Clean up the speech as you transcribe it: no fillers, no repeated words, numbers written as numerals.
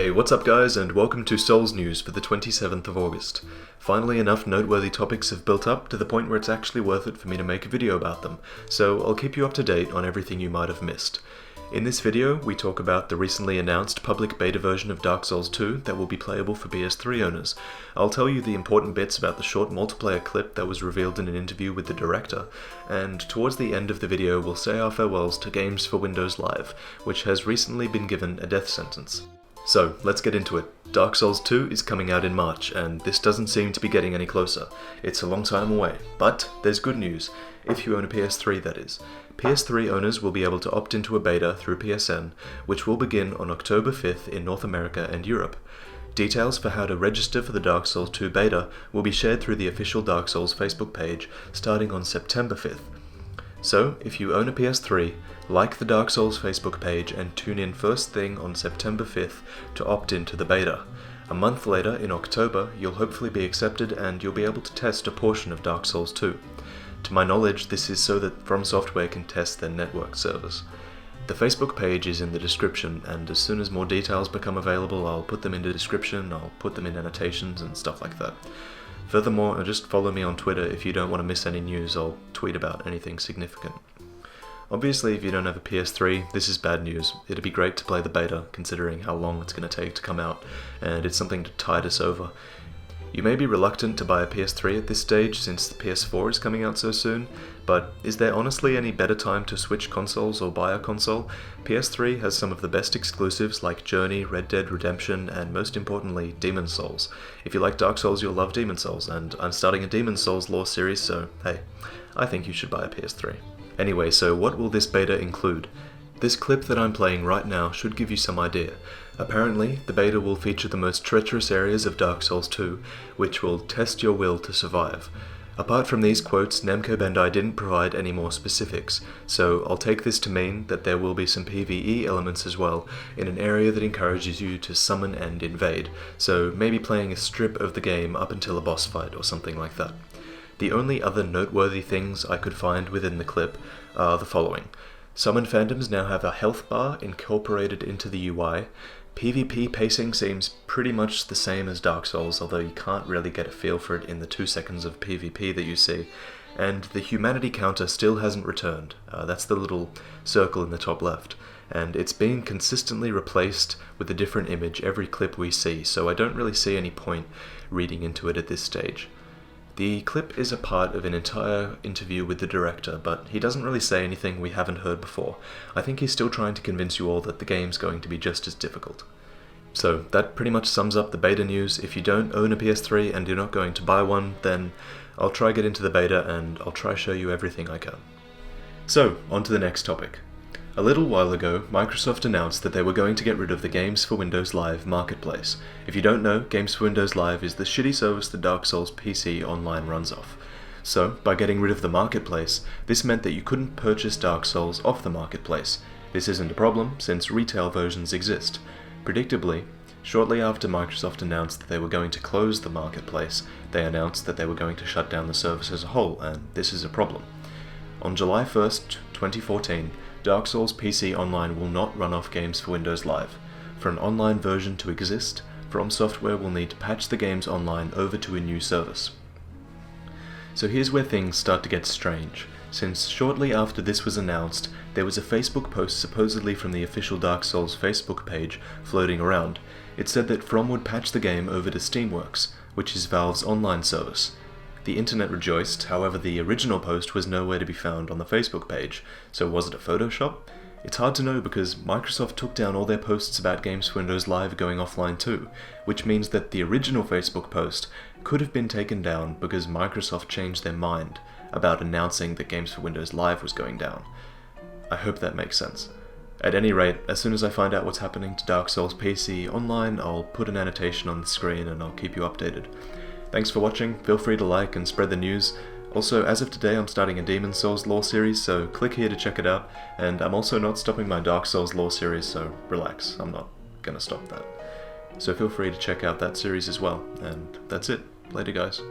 Hey, what's up guys, and welcome to Souls News for the 27th of August. Finally, enough noteworthy topics have built up to the point where it's actually worth it for me to make a video about them, so I'll keep you up to date on everything you might have missed. In this video, we talk about the recently announced public beta version of Dark Souls 2 that will be playable for PS3 owners. I'll tell you the important bits about the short multiplayer clip that was revealed in an interview with the director, and towards the end of the video we'll say our farewells to Games for Windows Live, which has recently been given a death sentence. So, let's get into it. Dark Souls 2 is coming out in March, and this doesn't seem to be getting any closer. It's a long time away, but there's good news, if you own a PS3 that is. PS3 owners will be able to opt into a beta through PSN, which will begin on October 5th in North America and Europe. Details for how to register for the Dark Souls 2 beta will be shared through the official Dark Souls Facebook page starting on September 5th. So, if you own a PS3, like the Dark Souls Facebook page and tune in first thing on September 5th to opt into the beta. A month later, in October, you'll hopefully be accepted and you'll be able to test a portion of Dark Souls 2. To my knowledge, this is so that From Software can test their network service. The Facebook page is in the description, and as soon as more details become available, I'll put them in the description, I'll put them in annotations and stuff like that. Furthermore, just follow me on Twitter if you don't want to miss any news. I'll tweet about anything significant. Obviously, if you don't have a PS3, this is bad news. It'd be great to play the beta, considering how long it's going to take to come out, and it's something to tide us over. You may be reluctant to buy a PS3 at this stage since the PS4 is coming out so soon, but is there honestly any better time to switch consoles or buy a console? PS3 has some of the best exclusives like Journey, Red Dead Redemption, and most importantly, Demon's Souls. If you like Dark Souls, you'll love Demon's Souls, and I'm starting a Demon's Souls lore series, so hey, I think you should buy a PS3. Anyway, so what will this beta include? This clip that I'm playing right now should give you some idea. Apparently, the beta will feature the most treacherous areas of Dark Souls 2, which will test your will to survive. Apart from these quotes, Namco Bandai didn't provide any more specifics, so I'll take this to mean that there will be some PvE elements as well, in an area that encourages you to summon and invade, so maybe playing a strip of the game up until a boss fight or something like that. The only other noteworthy things I could find within the clip are the following. Summon Phantoms now have a health bar incorporated into the UI. PvP pacing seems pretty much the same as Dark Souls, although you can't really get a feel for it in the 2 seconds of PvP that you see. And the humanity counter still hasn't returned. That's the little circle in the top left. And it's being consistently replaced with a different image every clip we see, so I don't really see any point reading into it at this stage. The clip is a part of an entire interview with the director, but he doesn't really say anything we haven't heard before. I think he's still trying to convince you all that the game's going to be just as difficult. So that pretty much sums up the beta news. If you don't own a PS3 and you're not going to buy one, then I'll try get into the beta and I'll try show you everything I can. So, on to the next topic. A little while ago, Microsoft announced that they were going to get rid of the Games for Windows Live marketplace. If you don't know, Games for Windows Live is the shitty service that Dark Souls PC Online runs off. So, by getting rid of the marketplace, this meant that you couldn't purchase Dark Souls off the marketplace. This isn't a problem, since retail versions exist. Predictably, shortly after Microsoft announced that they were going to close the marketplace, they announced that they were going to shut down the service as a whole, and this is a problem. On July 1st, 2014, Dark Souls PC Online will not run off Games for Windows Live. For an online version to exist, From Software will need to patch the games online over to a new service. So here's where things start to get strange, since shortly after this was announced, there was a Facebook post supposedly from the official Dark Souls Facebook page floating around. It said that From would patch the game over to Steamworks, which is Valve's online service. The internet rejoiced, however the original post was nowhere to be found on the Facebook page, so was it a Photoshop? It's hard to know because Microsoft took down all their posts about Games for Windows Live going offline too, which means that the original Facebook post could have been taken down because Microsoft changed their mind about announcing that Games for Windows Live was going down. I hope that makes sense. At any rate, as soon as I find out what's happening to Dark Souls PC Online, I'll put an annotation on the screen and I'll keep you updated. Thanks for watching, feel free to like and spread the news. Also, as of today I'm starting a Demon's Souls lore series, so click here to check it out, and I'm also not stopping my Dark Souls lore series, so relax, I'm not gonna stop that. So feel free to check out that series as well, and that's it. Later guys.